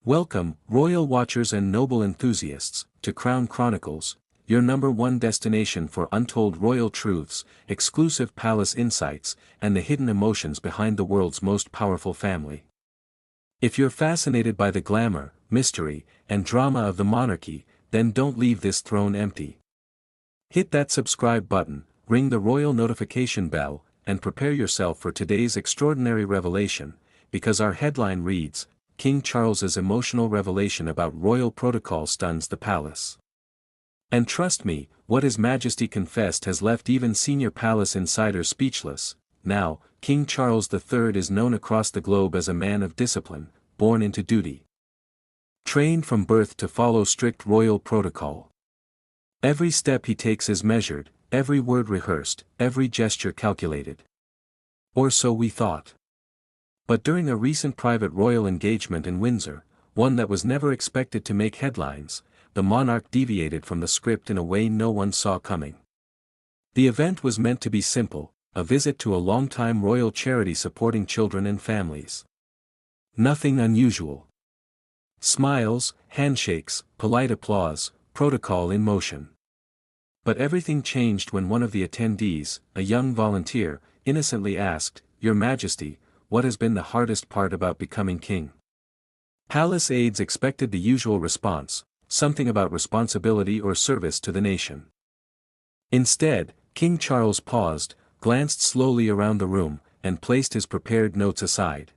Welcome, royal watchers and noble enthusiasts, to Crown Chronicles, your #1 destination for untold royal truths, exclusive palace insights, and the hidden emotions behind the world's most powerful family. If you're fascinated by the glamour, mystery, and drama of the monarchy, then don't leave this throne empty. Hit that subscribe button, ring the royal notification bell, and prepare yourself for today's extraordinary revelation, because our headline reads, King Charles's emotional revelation about royal protocol stuns the palace. And trust me, what His Majesty confessed has left even senior palace insiders speechless. Now, King Charles III is known across the globe as a man of discipline, born into duty. Trained from birth to follow strict royal protocol. Every step he takes is measured, every word rehearsed, every gesture calculated. Or so we thought. But during a recent private royal engagement in Windsor, one that was never expected to make headlines, the monarch deviated from the script in a way no one saw coming. The event was meant to be simple, a visit to a longtime royal charity supporting children and families. Nothing unusual. Smiles, handshakes, polite applause, protocol in motion. But everything changed when one of the attendees, a young volunteer, innocently asked, "Your Majesty, what has been the hardest part about becoming king?" Palace aides expected the usual response, something about responsibility or service to the nation. Instead, King Charles paused, glanced slowly around the room, and placed his prepared notes aside.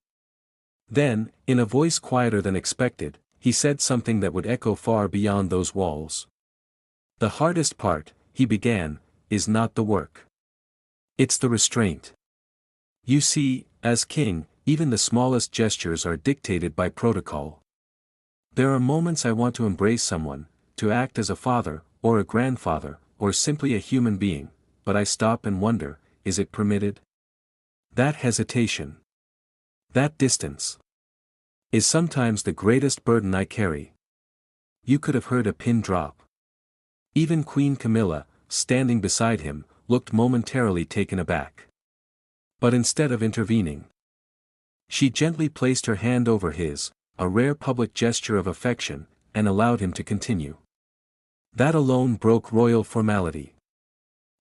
Then, in a voice quieter than expected, he said something that would echo far beyond those walls. "The hardest part," he began, "is not the work. It's the restraint. You see, as king, even the smallest gestures are dictated by protocol. There are moments I want to embrace someone, to act as a father, or a grandfather, or simply a human being, but I stop and wonder, is it permitted? That hesitation, that distance, is sometimes the greatest burden I carry." You could have heard a pin drop. Even Queen Camilla, standing beside him, looked momentarily taken aback. But instead of intervening, she gently placed her hand over his, a rare public gesture of affection, and allowed him to continue. That alone broke royal formality.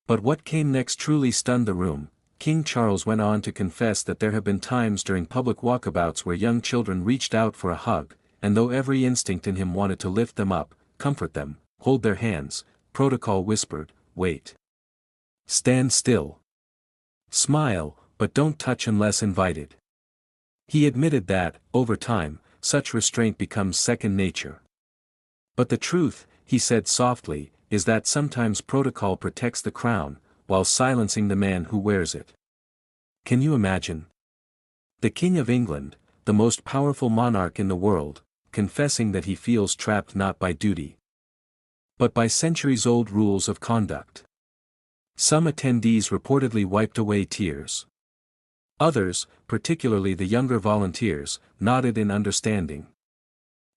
But what came next truly stunned the room. King Charles went on to confess that there have been times during public walkabouts where young children reached out for a hug, and though every instinct in him wanted to lift them up, comfort them, hold their hands, protocol whispered, "Wait. Stand still. Smile, but don't touch unless invited." He admitted that, over time, such restraint becomes second nature. But the truth, he said softly, is that sometimes protocol protects the crown, while silencing the man who wears it. Can you imagine? The King of England, the most powerful monarch in the world, confessing that he feels trapped not by duty, but by centuries-old rules of conduct. Some attendees reportedly wiped away tears. Others, particularly the younger volunteers, nodded in understanding.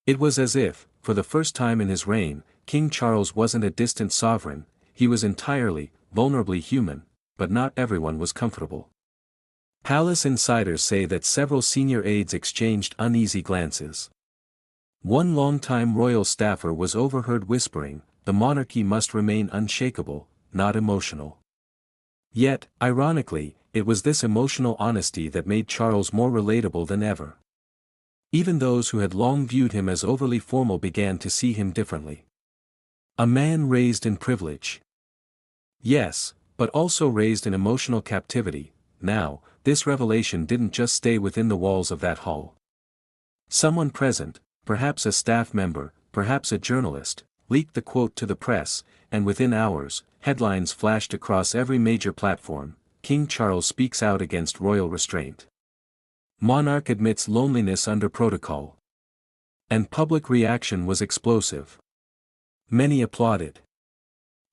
It was as if, for the first time in his reign, King Charles wasn't a distant sovereign, he was entirely, vulnerably human, but not everyone was comfortable. Palace insiders say that several senior aides exchanged uneasy glances. One longtime royal staffer was overheard whispering, "The monarchy must remain unshakable, not emotional." Yet, ironically, it was this emotional honesty that made Charles more relatable than ever. Even those who had long viewed him as overly formal began to see him differently. A man raised in privilege. Yes, but also raised in emotional captivity. Now, this revelation didn't just stay within the walls of that hall. Someone present, perhaps a staff member, perhaps a journalist, leaked the quote to the press, and within hours, headlines flashed across every major platform. King Charles speaks out against royal restraint. Monarch admits loneliness under protocol. And public reaction was explosive. Many applauded.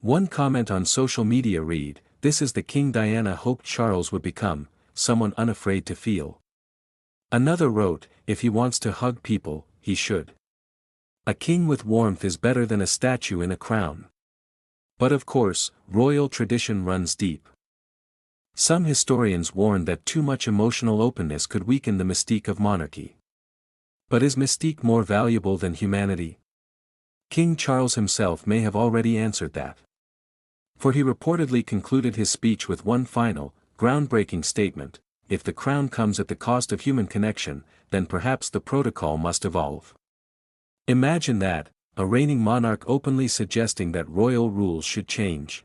One comment on social media read, "This is the King Diana hoped Charles would become, someone unafraid to feel." Another wrote, "If he wants to hug people, he should. A king with warmth is better than a statue in a crown." But of course, royal tradition runs deep. Some historians warned that too much emotional openness could weaken the mystique of monarchy. But is mystique more valuable than humanity? King Charles himself may have already answered that. For he reportedly concluded his speech with one final, groundbreaking statement: if the crown comes at the cost of human connection, then perhaps the protocol must evolve. Imagine that, a reigning monarch openly suggesting that royal rules should change.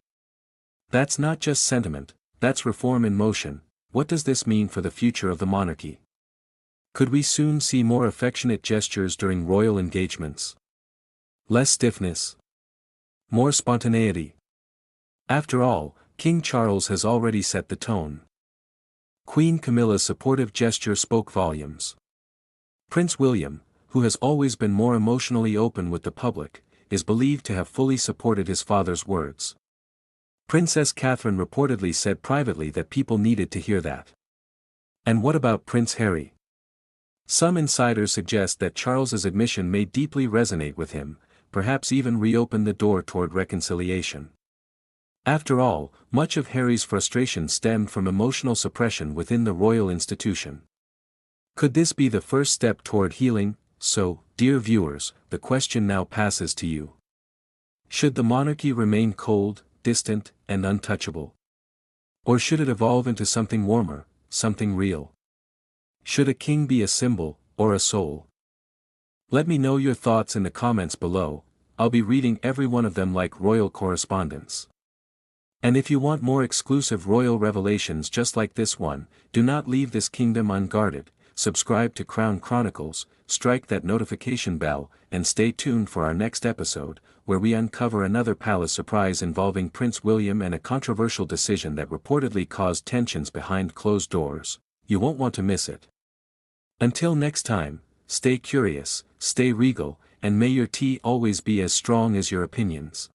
That's not just sentiment, that's reform in motion. What does this mean for the future of the monarchy? Could we soon see more affectionate gestures during royal engagements? Less stiffness? More spontaneity? After all, King Charles has already set the tone. Queen Camilla's supportive gesture spoke volumes. Prince William, who has always been more emotionally open with the public, is believed to have fully supported his father's words. Princess Catherine reportedly said privately that people needed to hear that. And what about Prince Harry? Some insiders suggest that Charles's admission may deeply resonate with him, perhaps even reopen the door toward reconciliation. After all, much of Harry's frustration stemmed from emotional suppression within the royal institution. Could this be the first step toward healing? So, dear viewers, the question now passes to you. Should the monarchy remain cold, distant, and untouchable? Or should it evolve into something warmer, something real? Should a king be a symbol, or a soul? Let me know your thoughts in the comments below. I'll be reading every one of them like royal correspondence. And if you want more exclusive royal revelations just like this one, do not leave this kingdom unguarded. Subscribe to Crown Chronicles, strike that notification bell, and stay tuned for our next episode, where we uncover another palace surprise involving Prince William and a controversial decision that reportedly caused tensions behind closed doors. You won't want to miss it. Until next time, stay curious, stay regal, and may your tea always be as strong as your opinions.